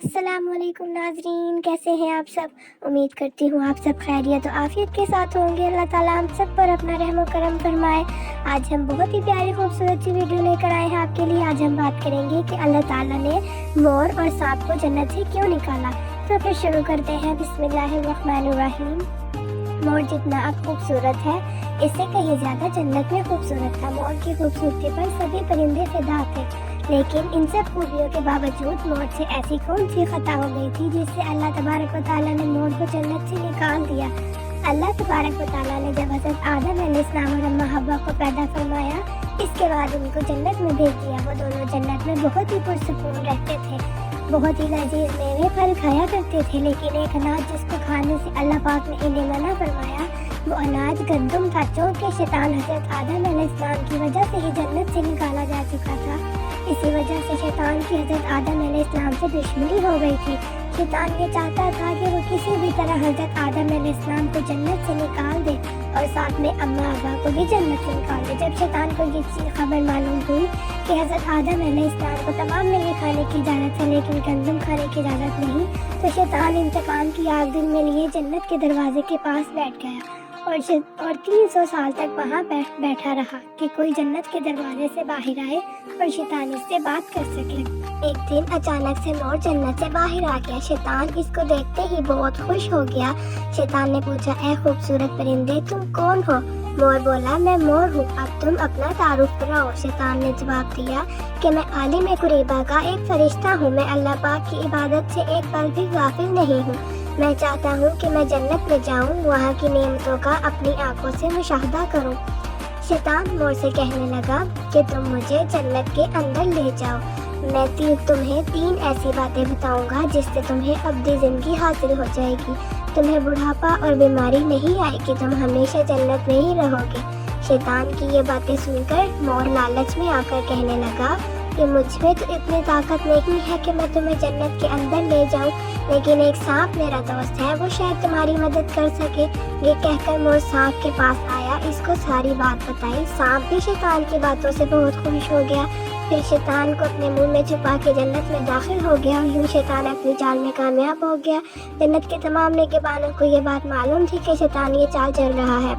السلام علیکم ناظرین، کیسے ہیں آپ سب؟ امید کرتی ہوں آپ سب خیریت و عافیت کے ساتھ ہوں گے۔ اللہ تعالیٰ ہم سب پر اپنا رحم و کرم فرمائے۔ آج ہم بہت ہی پیاری خوبصورت سی ویڈیو لے کر آئے ہیں آپ کے لیے۔ آج ہم بات کریں گے کہ اللہ تعالیٰ نے مور اور سانپ کو جنت سے کیوں نکالا۔ تو پھر شروع کرتے ہیں۔ بسم اللہ الرحمن الرحیم۔ مور جتنا اب خوبصورت ہے، اس سے کہیں زیادہ جنت میں خوبصورت تھا۔ مور کی خوبصورتی پر سبھی پرندے فدا تھے، لیکن ان سب خوبیوں کے باوجود مور سے ایسی کون سی خطا ہو گئی تھی جس سے اللہ تبارک و تعالیٰ نے مور کو جنت سے نکال دیا۔ اللہ تبارک و تعالیٰ نے جب حضرت آدم علیہ السلام اور اماں حوا کو پیدا فرمایا، اس کے بعد ان کو جنت میں بھیج دیا۔ وہ دونوں جنت میں بہت ہی پرسکون رہتے تھے، بہت ہی لذیذ میوے پھل کھایا کرتے تھے، لیکن ایک اناج جس کو کھانے سے اللہ پاک نے انہیں منع فرمایا، وہ اناج گندم تھا، چونکہ شیطان حضرت آدم علیہ السلام کی وجہ سے ہی جنت سے نکالا جا چکا تھا۔ اسی وجہ سے شیطان کی حضرت آدم علیہ السلام سے دشمنی ہو گئی تھی۔ شیطان یہ چاہتا تھا کہ وہ کسی بھی طرح حضرت آدم علیہ السلام کو جنت سے نکال دے اور ساتھ میں اماں حوا کو بھی جنت سے نکال دے۔ جب شیطان کو یہ خبر معلوم ہوئی کہ حضرت آدم علیہ السلام کو تمام میوے کھانے کی اجازت ہے لیکن گندم کھانے کی اجازت نہیں، تو شیطان انتقام کی آگ دل میں لیے جنت کے دروازے کے پاس بیٹھ گیا اور 300 سال تک وہاں بیٹھا رہا کہ کوئی جنت کے دروازے سے باہر آئے اور شیطان اس سے بات کر سکے۔ ایک دن اچانک سے مور جنت سے باہر آ گیا۔ شیطان اس کو دیکھتے ہی بہت خوش ہو گیا۔ شیطان نے پوچھا، اے خوبصورت پرندے، تم کون ہو؟ مور بولا، میں مور ہوں، اب تم اپنا تعارف کراؤ۔ شیطان نے جواب دیا کہ میں عالم قریبہ کا ایک فرشتہ ہوں، میں اللہ پاک کی عبادت سے ایک پل بھی غافل نہیں ہوں۔ میں چاہتا ہوں کہ میں جنت میں جاؤں، وہاں کی نعمتوں کا اپنی آنکھوں سے مشاہدہ کروں۔ شیطان مور سے کہنے لگا کہ تم مجھے جنت کے اندر لے جاؤ، میں تمہیں 3 ایسی باتیں بتاؤں گا جس سے تمہیں ابدی زندگی حاصل ہو جائے گی، تمہیں بڑھاپا اور بیماری نہیں آئے گی، تم ہمیشہ جنت میں ہی رہو گے۔ شیطان کی یہ باتیں سن کر مور لالچ میں آ کر کہنے لگا کہ مجھ میں تو اتنی طاقت نہیں ہے کہ میں تمہیں جنت کے اندر لے جاؤں، لیکن ایک سانپ میرا دوست ہے، وہ شاید تمہاری مدد کر سکے۔ یہ کہہ کر مور سانپ کے پاس آیا، اس کو ساری بات بتائی۔ سانپ بھی شیطان کی باتوں سے بہت خوش ہو گیا، پھر شیطان کو اپنے منہ میں چھپا کے جنت میں داخل ہو گیا اور یوں شیطان اپنی چال میں کامیاب ہو گیا۔ جنت کے تمام نگہبانوں کو یہ بات معلوم تھی کہ شیطان یہ چال چل رہا ہے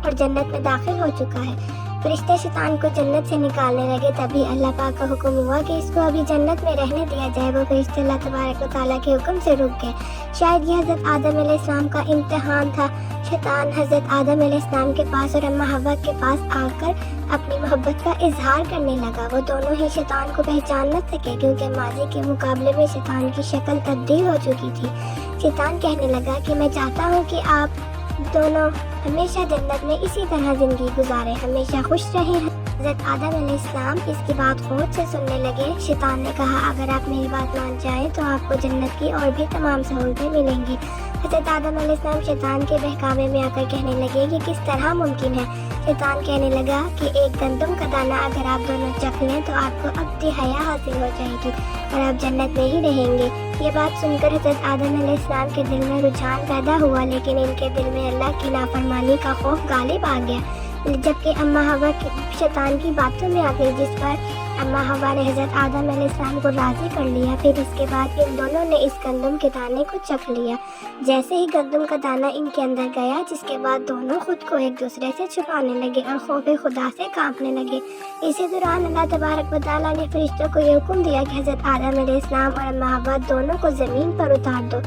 اور جنت میں داخل ہو چکا ہے۔ فرشتے شیطان کو جنت سے نکالنے لگے، تبھی اللہ پاک کا حکم ہوا کہ اس کو ابھی جنت میں رہنے دیا جائے۔ وہ فرشتے اللہ تبارک و تعالیٰ کے حکم سے رک گئے۔ شاید یہ حضرت آدم علیہ السلام کا امتحان تھا۔ شیطان حضرت آدم علیہ السلام کے پاس اور اماں حوا کے پاس آ کر اپنی محبت کا اظہار کرنے لگا۔ وہ دونوں ہی شیطان کو پہچان نہ سکے کیونکہ ماضی کے مقابلے میں شیطان کی شکل تبدیل ہو چکی تھی۔ شیطان کہنے لگا کہ میں چاہتا ہوں کہ آپ دونوں ہمیشہ جنت میں اسی طرح زندگی گزارے، ہمیشہ خوش رہیں۔ حضرت آدم علیہ السلام اس کی بات غور سے سننے لگے۔ شیطان نے کہا، اگر آپ میری بات مان جائیں تو آپ کو جنت کی اور بھی تمام سہولتیں ملیں گی۔ حضرت آدم علیہ السلام شیطان کے بہکاوے میں آ کر کہنے لگے، یہ کس طرح ممکن ہے؟ شیطان کہنے لگا کہ ایک گندم کا دانہ اگر آپ دونوں چکھ لیں تو آپ کو ابدی حیا حاصل ہو جائے گی اور آپ جنت میں ہی رہیں گے۔ یہ بات سن کر حضرت آدم علیہ السلام کے دل میں رجحان پیدا ہوا، لیکن ان کے دل میں اللہ کی نافرمانی کا خوف غالب آ گیا، جبکہ اماں حوا شیطان کی باتوں میں آ گئی، جس پر اماں حوا نے حضرت آدم علیہ السلام کو راضی کر لیا۔ پھر اس کے بعد ان دونوں نے اس گندم کے دانے کو چکھ لیا۔ جیسے ہی گندم کا دانہ ان کے اندر گیا، جس کے بعد دونوں خود کو ایک دوسرے سے چھپانے لگے اور خوف خدا سے کانپنے لگے۔ اسی دوران اللہ تبارک و تعالیٰ نے فرشتوں کو یہ حکم دیا کہ حضرت آدم علیہ السلام اور اماں حوا دونوں کو زمین پر اتار دو۔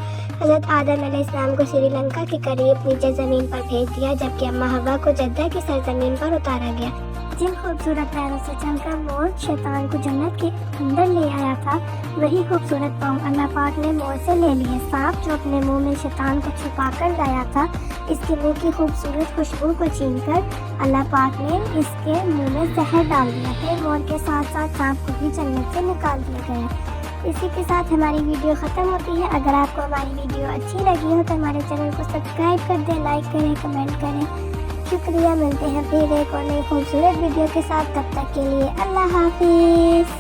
حضرت آدم علیہ السلام کو سری لنکا کے قریب نیچے زمین پر بھیج دیا، جبکہ اماں حوا کو جدہ کی سرزمین پر اتارا گیا۔ جن خوبصورت پیروں سے چل کر مور شیطان کو جنت کے اندر لے آیا تھا، وہی خوبصورت پاؤں اللہ پاک نے مور سے لے لیے۔ سانپ جو اپنے منہ میں شیطان کو چھپا کر لایا تھا، اس کے منہ کی خوبصورت خوشبو کو چھین کر اللہ پاک نے اس کے منہ میں زہر ڈال دیا۔ پھر مور کے ساتھ ساتھ سانپ کو بھی جنت سے نکال دیا گیا۔ اسی کے ساتھ ہماری ویڈیو ختم ہوتی ہے۔ اگر آپ کو ہماری ویڈیو اچھی لگی ہو تو ہمارے چینل کو سبسکرائب کر دیں، لائک کریں، کمنٹ کریں۔ شکریہ، ملتے ہیں پھر ایک اور نئی خوبصورت ویڈیو کے ساتھ، تب تک کے لیے اللہ حافظ۔